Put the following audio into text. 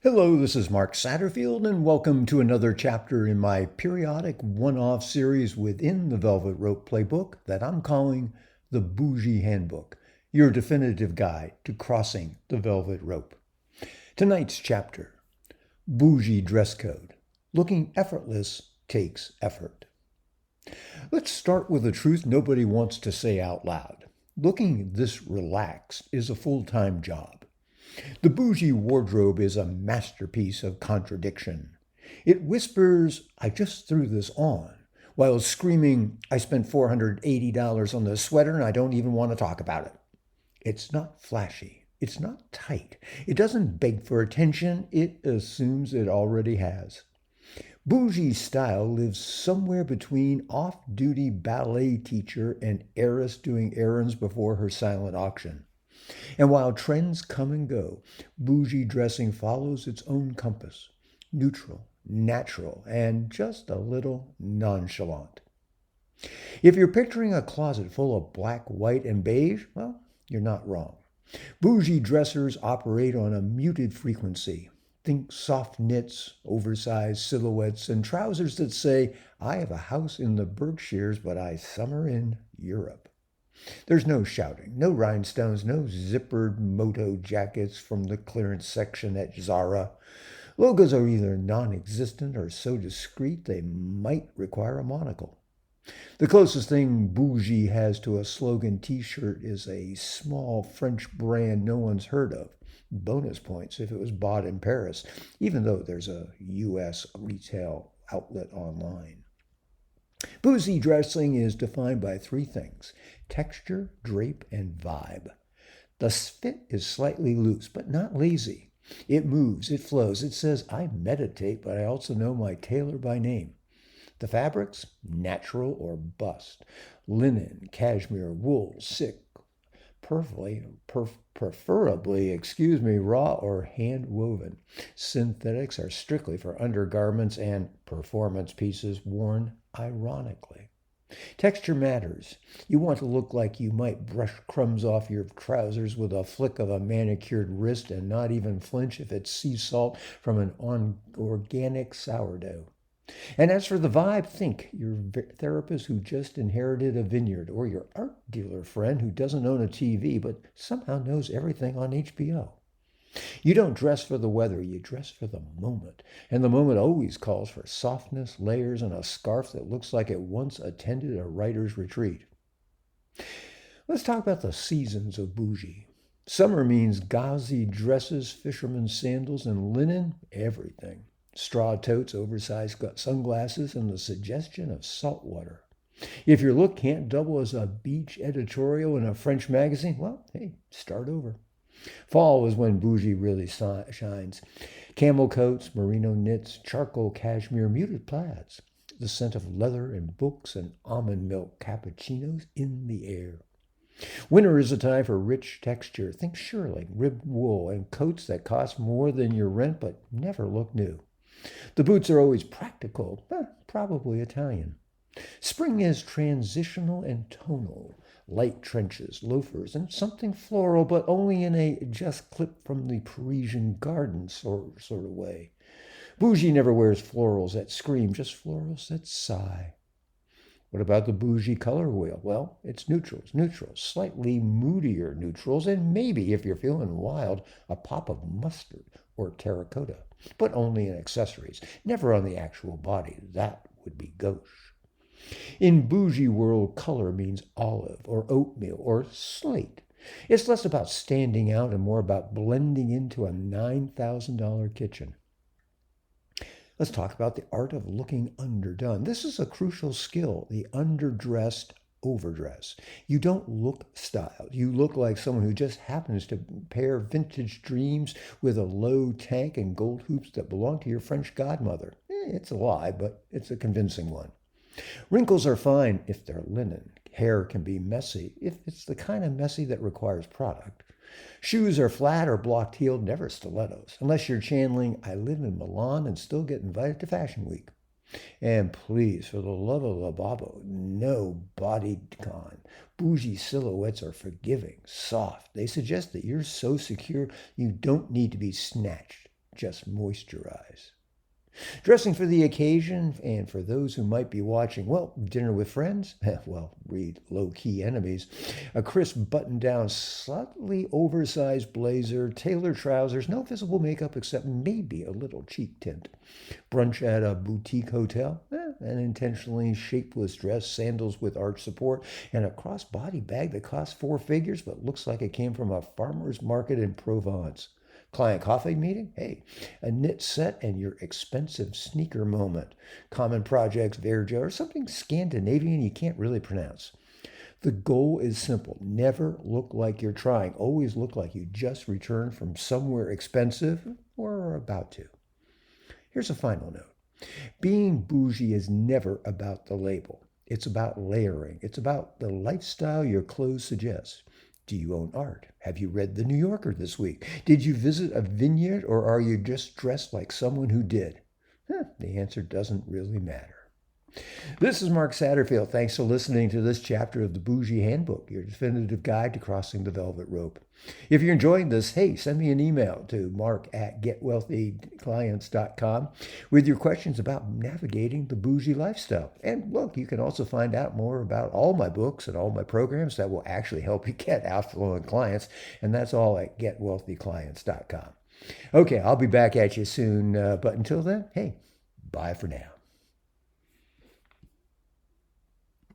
Hello, this is Mark Satterfield, and welcome to another chapter in my periodic one-off series within the Velvet Rope Playbook that I'm calling the Bougie Handbook, your definitive guide to crossing the velvet rope. Tonight's chapter, Bougie Dress Code. Looking effortless takes effort. Let's start with a truth nobody wants to say out loud. Looking this relaxed is a full-time job. The bougie wardrobe is a masterpiece of contradiction. It whispers, "I just threw this on," while screaming, "I spent $480 on this sweater and I don't even want to talk about it." It's not flashy. It's not tight. It doesn't beg for attention. It assumes it already has. Bougie style lives somewhere between off-duty ballet teacher and heiress doing errands before her silent auction. And while trends come and go, bougie dressing follows its own compass: neutral, natural, and just a little nonchalant. If you're picturing a closet full of black, white, and beige, well, you're not wrong. Bougie dressers operate on a muted frequency. Think soft knits, oversized silhouettes, and trousers that say, "I have a house in the Berkshires, but I summer in Europe." There's no shouting, no rhinestones, no zippered moto jackets from the clearance section at Zara. Logos are either non-existent or so discreet they might require a monocle. The closest thing Bougie has to a slogan t-shirt is a small French brand no one's heard of. Bonus points if it was bought in Paris, even though there's a U.S. retail outlet online. Bougie dressing is defined by three things: texture, drape, and vibe. The fit is slightly loose, but not lazy. It moves, it flows, it says, "I meditate, but I also know my tailor by name." The fabrics, natural or bust. Linen, cashmere, wool, silk, preferably, raw or hand woven. Synthetics are strictly for undergarments and performance pieces worn ironically. Texture matters. You want to look like you might brush crumbs off your trousers with a flick of a manicured wrist and not even flinch if it's sea salt from an organic sourdough. And as for the vibe, think your therapist who just inherited a vineyard, or your art dealer friend who doesn't own a TV but somehow knows everything on HBO. You don't dress for the weather, you dress for the moment. And the moment always calls for softness, layers, and a scarf that looks like it once attended a writer's retreat. Let's talk about the seasons of bougie. Summer means gauzy dresses, fisherman's sandals, and linen, everything. Straw totes, oversized sunglasses, and the suggestion of salt water. If your look can't double as a beach editorial in a French magazine, well, hey, start over. Fall is when bougie really shines. Camel coats, merino knits, charcoal cashmere, muted plaids. The scent of leather and books and almond milk cappuccinos in the air. Winter is a time for rich texture. Think shearling, ribbed wool, and coats that cost more than your rent but never look new. The boots are always practical, probably Italian. Spring is transitional and tonal. Light trenches, loafers, and something floral, but only in a just clipped from the Parisian garden sort of way. Bougie never wears florals that scream, just florals that sigh. What about the bougie color wheel? Well, it's neutrals, slightly moodier neutrals, and maybe, if you're feeling wild, a pop of mustard or terracotta, but only in accessories, never on the actual body. That would be gauche. In bougie world, color means olive or oatmeal or slate. It's less about standing out and more about blending into a $9,000 kitchen. Let's talk about the art of looking underdone. This is a crucial skill, the underdressed overdress. You don't look styled. You look like someone who just happens to pair vintage dreams with a low tank and gold hoops that belong to your French godmother. It's a lie, but it's a convincing one. Wrinkles are fine if they're linen. Hair can be messy if it's the kind of messy that requires product. Shoes are flat or blocked-heeled, never stilettos, unless you're channeling "I live in Milan and still get invited to Fashion Week." And please, for the love of the Babo, no bodycon. Bougie silhouettes are forgiving, soft. They suggest that you're so secure you don't need to be snatched. just moisturize. Dressing for the occasion, and for those who might be watching, well, dinner with friends, well, read low-key enemies, a crisp button-down, slightly oversized blazer, tailored trousers, no visible makeup except maybe a little cheek tint. Brunch at a boutique hotel, an intentionally shapeless dress, sandals with arch support, and a cross-body bag that costs 4 figures but looks like it came from a farmer's market in Provence. Client coffee meeting? Hey, a knit set and your expensive sneaker moment. Common projects, beige, or something Scandinavian you can't really pronounce. The goal is simple. Never look like you're trying. Always look like you just returned from somewhere expensive or are about to. Here's a final note. Being bougie is never about the label. It's about layering. It's about the lifestyle your clothes suggest. Do you own art? Have you read The New Yorker this week? Did you visit a vineyard, or are you just dressed like someone who did? The answer doesn't really matter. This is Mark Satterfield. Thanks for listening to this chapter of the Bougie Handbook, your definitive guide to crossing the velvet rope. If you're enjoying this, hey, send me an email to mark@getwealthyclients.com with your questions about navigating the bougie lifestyle. And look, you can also find out more about all my books and all my programs that will actually help you get affluent clients, and that's all at getwealthyclients.com. Okay, I'll be back at you soon, but until then, hey, bye for now.